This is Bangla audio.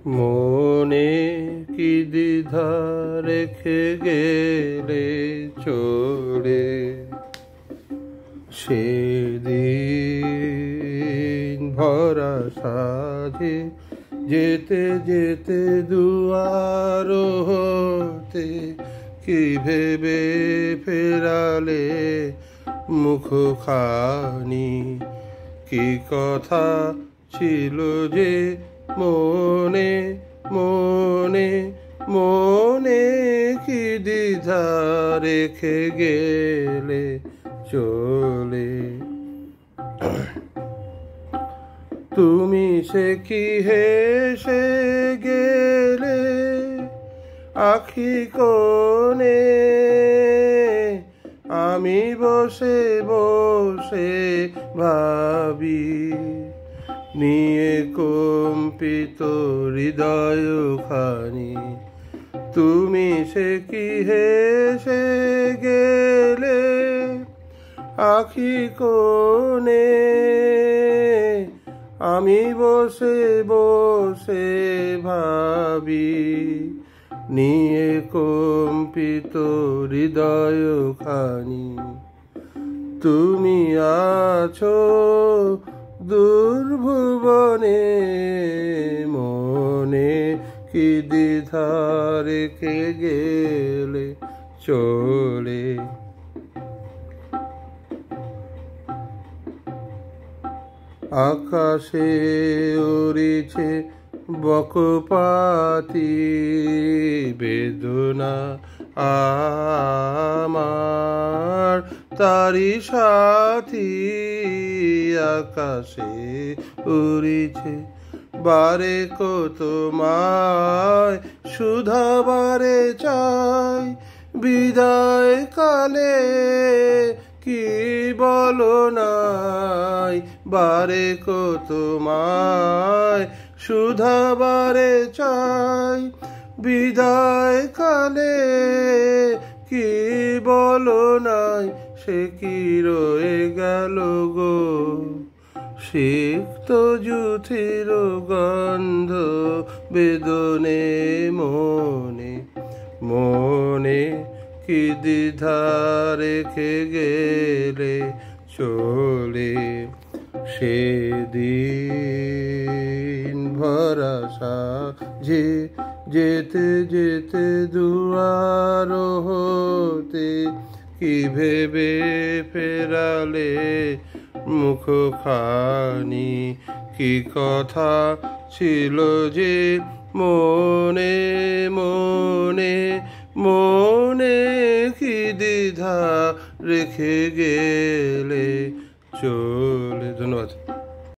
মনে কি দ্বিধা রেখে গেলে চলে, সেদিন ভরা সাজে যেতে যেতে দুয়ার হতে কি ভেবে ফেরালে মুখখানি, কি কথা ছিল যে মনে মনে মনে, কি দ্বিধা রেখে গেলে চলে। তুমি সে কি হেসে গেলে আখি কোণে, আমি বসে বসে ভাবি নিয়ে কম্পিত হৃদয়খানি। তুমি সে কি হেসে গেলে আখি কোণে, আমি বসে বসে ভাবি নিয়ে কম্পিত হৃদয়খানি। তুমি আছো দুর্ভুবনে, মনে কি দ্বিধা রেখে গেলে চলে। আকাশে উড়িছে বকপাতি বেদনা আমার তারি সাথী। আকাশে উড়িছে বারে কত মায় শুধাবারে চাই, বিদায় কালে কি বলো নাই, বারে কত মায় শুধাবারে চাই, বিদায় কালে কি বলো নাই, সে কি রয়ে গেল গো সিক্ত জুথির গন্ধ বেদনে মনে মনে, কি দ্বিধা রেখে গেলে চলে। সেদিন ভরা সাজে যেতে যেতে দুয়ার হতে কি ভেবে ফেরালে মুখখানি, কি কথা ছিল যে মনে মনে মনে, কি দ্বিধা রেখে গেলে চলে। ধন্যবাদ।